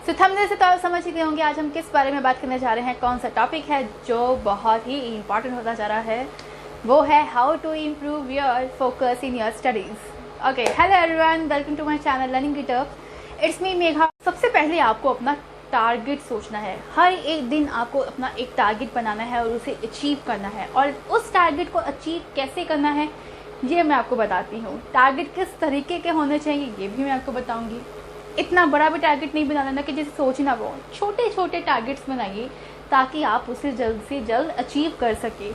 तो थंबनेल से तो आप समझ ही गए होंगे आज हम किस बारे में बात करने जा रहे हैं, कौन सा टॉपिक है जो बहुत ही इम्पॉर्टेंट होता जा रहा है। वो है how to improve your focus in your studies. Okay, hello everyone, welcome to my channel learning गिटअप। It's me Megha. सबसे पहले आपको अपना टारगेट सोचना है। हर एक दिन आपको अपना एक टारगेट बनाना है और उसे अचीव करना है। और उस टारगेट को अचीव कैसे करना है ये मैं आपको बताती हूँ। टारगेट किस तरीके के होने चाहिए ये भी मैं आपको बताऊँगी। इतना बड़ा भी टारगेट नहीं बनाना ना कि जैसे सोचना, वो छोटे छोटे टारगेट्स बनाइए ताकि आप उसे जल्द से जल्द अचीव कर सके।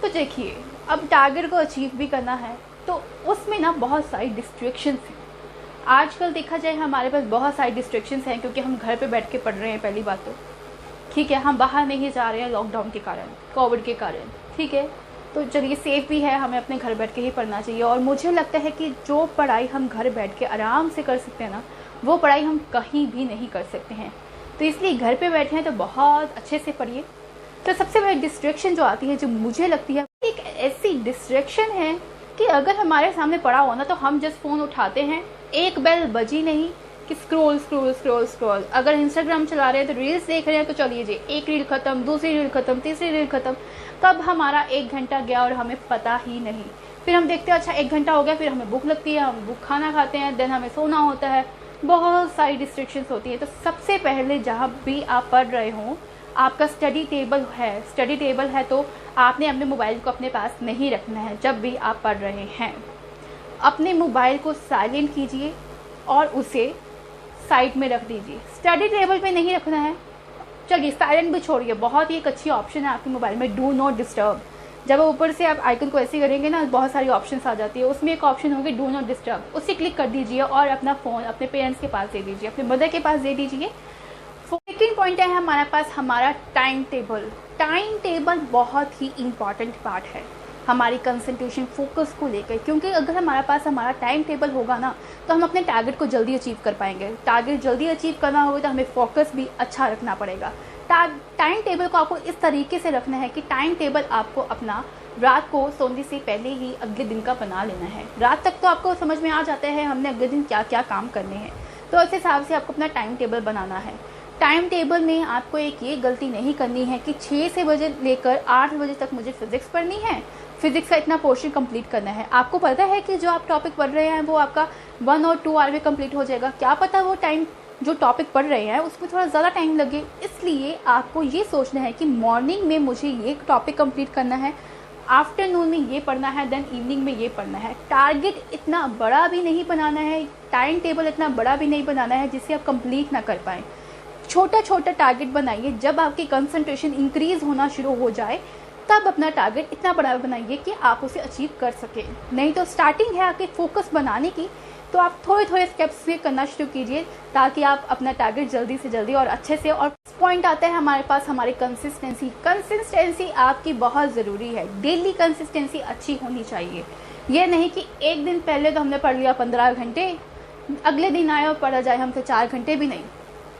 तो देखिए, अब टारगेट को अचीव भी करना है तो उसमें ना बहुत सारी डिस्ट्रैक्शंस हैं। आजकल देखा जाए हमारे पास बहुत सारी डिस्ट्रैक्शंस हैं क्योंकि हम घर पे बैठ के पढ़ रहे हैं। पहली बात तो ठीक है, हम बाहर नहीं जा रहे हैं लॉकडाउन के कारण, कोविड के कारण। ठीक है, तो चलिए सेफ भी है, हमें अपने घर बैठ के ही पढ़ना चाहिए। और मुझे लगता है कि जो पढ़ाई हम घर बैठ के आराम से कर सकते हैं ना, वो पढ़ाई हम कहीं भी नहीं कर सकते हैं। तो इसलिए घर पे बैठे हैं तो बहुत अच्छे से पढ़िए। तो सबसे बड़ी डिस्ट्रैक्शन जो आती है, जो मुझे लगती है एक ऐसी डिस्ट्रैक्शन है कि अगर हमारे सामने पड़ा हो ना तो हम जस्ट फ़ोन उठाते हैं, एक बेल बजी नहीं कि स्क्रॉल स्क्रॉल स्क्रॉल स्क्रॉल। अगर इंस्टाग्राम चला रहे हैं तो रील्स देख रहे हैं तो चलिए जी, एक रील ख़त्म, दूसरी रील ख़त्म, तीसरी रील ख़त्म। कब हमारा 1 घंटा गया और हमें पता ही नहीं। फिर हम देखते हैं अच्छा 1 घंटा हो गया, फिर हमें भूख लगती है, हम भूख खाना खाते हैं, देन हमें सोना होता है। बहुत सारी डिस्ट्रैक्शंस होती है। तो सबसे पहले जहाँ भी आप पढ़ रहे हो, आपका स्टडी टेबल है तो आपने अपने मोबाइल को अपने पास नहीं रखना है। जब भी आप पढ़ रहे हैं अपने मोबाइल को साइलेंट कीजिए और उसे साइड में रख दीजिए। स्टडी टेबल पे नहीं रखना है, चलिए साइलेंट भी छोड़िए। बहुत ही एक अच्छी ऑप्शन है आपके मोबाइल में, डू नॉट डिस्टर्ब। जब ऊपर से आप आइकन को ऐसे करेंगे ना, बहुत सारी ऑप्शंस आ जाती है। उसमें एक ऑप्शन होगी डू नॉट डिस्टर्ब, उसे क्लिक कर दीजिए और अपना फ़ोन अपने पेरेंट्स के पास दे दीजिए, अपने मदर के पास दे दीजिए। सेकेंड पॉइंट है हमारे पास हमारा टाइम टेबल। टाइम टेबल बहुत ही इम्पॉर्टेंट पार्ट है हमारी कंसंट्रेशन फोकस को लेकर, क्योंकि अगर हमारे पास हमारा टाइम टेबल होगा ना तो हम अपने टारगेट को जल्दी अचीव कर पाएंगे। टारगेट जल्दी अचीव करना होगा तो हमें फोकस भी अच्छा रखना पड़ेगा। टाइम टेबल को आपको इस तरीके से रखना है कि टाइम टेबल आपको अपना रात को सोने से पहले ही अगले दिन का बना लेना है। रात तक तो आपको समझ में आ जाता है हमने अगले दिन क्या क्या काम करने हैं, तो उस हिसाब से आपको अपना टाइम टेबल बनाना है। टाइम टेबल में आपको एक ये गलती नहीं करनी है कि 6 से बजे लेकर 8 बजे तक मुझे फिजिक्स पढ़नी है, फिजिक्स का इतना पोर्शन कंप्लीट करना है। आपको पता है कि जो आप टॉपिक पढ़ रहे हैं वो आपका 1 और 2 आवर में कंप्लीट हो जाएगा। क्या पता वो टाइम जो टॉपिक पढ़ रहे हैं उसमें थोड़ा ज़्यादा टाइम लगे। इसलिए आपको ये सोचना है कि मॉर्निंग में मुझे ये टॉपिक कंप्लीट करना है, आफ्टरनून में ये पढ़ना है, देन इवनिंग में ये पढ़ना है। टारगेट इतना बड़ा भी नहीं बनाना है, टाइम टेबल इतना बड़ा भी नहीं बनाना है जिससे आप कंप्लीट ना कर पाएँ। छोटा छोटा टारगेट बनाइए। जब आपकी कंसंट्रेशन इंक्रीज़ होना शुरू हो जाए तब अपना टारगेट इतना बड़ा बनाइए कि आप उसे अचीव कर सकें। नहीं तो स्टार्टिंग है आपके फोकस बनाने की, तो आप थोड़े थोड़े स्टेप्स में करना शुरू कीजिए ताकि आप अपना टारगेट जल्दी से जल्दी और अच्छे से। और पॉइंट आता है हमारे पास हमारी कंसिस्टेंसी आपकी बहुत ज़रूरी है। डेली कंसिस्टेंसी अच्छी होनी चाहिए। ये नहीं कि एक दिन पहले तो हमने पढ़ लिया 15 घंटे, अगले दिन आए और पढ़ा जाए हमसे 4 घंटे भी नहीं।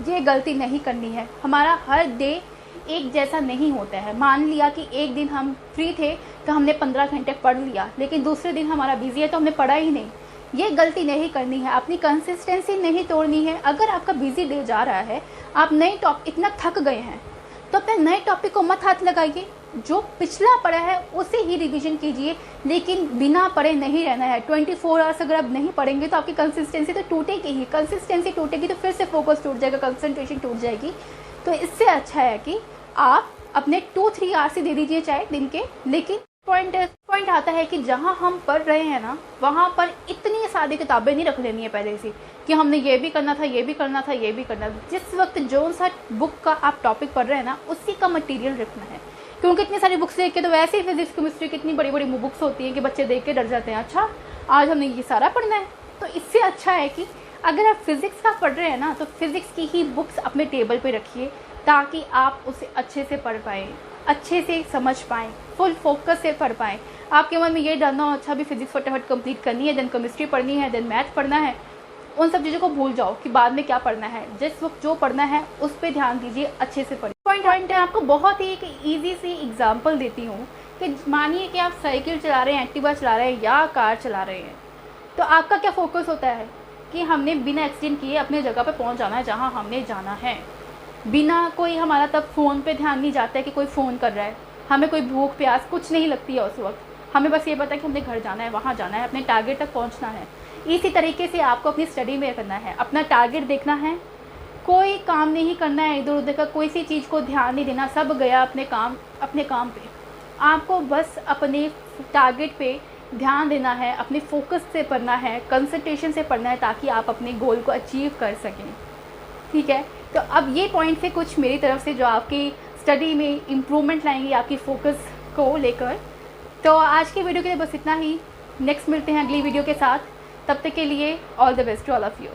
ये गलती नहीं करनी है। हमारा हर डे एक जैसा नहीं होता है। मान लिया कि एक दिन हम फ्री थे तो हमने 15 घंटे पढ़ लिया, लेकिन दूसरे दिन हमारा बिजी है तो हमने पढ़ा ही नहीं। ये गलती नहीं करनी है, अपनी कंसिस्टेंसी नहीं तोड़नी है। अगर आपका बिजी डे जा रहा है, आप नए टॉपिक इतना थक गए हैं तो अपने नए टॉपिक को मत हाथ लगाइए। जो पिछला पढ़ा है उसे ही रिवीजन कीजिए, लेकिन बिना पढ़े नहीं रहना है। 24 आवर्स अगर आप नहीं पढ़ेंगे तो आपकी कंसिस्टेंसी तो टूटेगी ही। कंसिस्टेंसी टूटेगी तो फिर से फोकस टूट जाएगा, कंसंट्रेशन टूट जाएगी। तो इससे अच्छा है कि आप अपने 2-3 आवर्स ही दे दीजिए चाहे दिन के। लेकिन पॉइंट आता है कि जहाँ हम पढ़ रहे हैं ना, वहाँ पर इतनी सारी किताबें नहीं रख लेनी है पहले से कि हमने ये भी करना था, ये भी करना था, ये भी करना था। जिस वक्त जो सा बुक का आप टॉपिक पढ़ रहे हैं ना, उसी का मटेरियल रखना है। क्योंकि इतनी सारी बुक्स देख के तो वैसे ही फिजिक्स केमिस्ट्री की इतनी बड़ी बड़ी बुक्स होती हैं कि बच्चे देख के डर जाते हैं, अच्छा आज हमने ये सारा पढ़ना है। तो इससे अच्छा है कि अगर आप फिजिक्स का पढ़ रहे हैं ना तो फिजिक्स की ही बुक्स अपने टेबल पे रखिए ताकि आप उसे अच्छे से पढ़ पाएँ, अच्छे से समझ पाएँ, फुल फोकस से पढ़ पाएँ। आपके मन में ये डर ना हो अच्छा भी फिजिक्स फटाफट कंप्लीट करनी है, देन केमिस्ट्री पढ़नी है, देन मैथ पढ़ना है। उन सब चीज़ों को भूल जाओ कि बाद में क्या पढ़ना है। जिस वक्त जो पढ़ना है उस पर ध्यान दीजिए, अच्छे से पढ़िए। पॉइंट है, आपको बहुत ही एक ईजी सी एग्जांपल देती हूँ कि मानिए कि आप साइकिल चला रहे हैं, एक्टिवा चला रहे हैं या कार चला रहे हैं, तो आपका क्या फोकस होता है? कि हमने बिना एक्सीडेंट किए अपने जगह पे पहुंच जाना है जहां हमने जाना है, बिना कोई हमारा तब फ़ोन पे ध्यान नहीं जाता है कि कोई फ़ोन कर रहा है, हमें कोई भूख प्यास कुछ नहीं लगती है उस वक्त, हमें बस ये पता है कि हमने घर जाना है, वहाँ जाना है, अपने टारगेट तक पहुँचना है। इसी तरीके से आपको अपनी स्टडी में करना है, अपना टारगेट देखना है, कोई काम नहीं करना है इधर उधर का, कोई सी चीज़ को ध्यान नहीं देना, सब गया अपने काम पे। आपको बस अपने टारगेट पे ध्यान देना है, अपने फोकस से पढ़ना है, कंसंट्रेशन से पढ़ना है, ताकि आप अपने गोल को अचीव कर सकें। ठीक है, तो अब ये पॉइंट थे कुछ मेरी तरफ से जो आपकी स्टडी में इम्प्रूवमेंट लाएंगे आपकी फोकस को लेकर। तो आज की वीडियो के लिए बस इतना ही, नेक्स्ट मिलते हैं अगली वीडियो के साथ, तब तक के लिए all the best to all of you.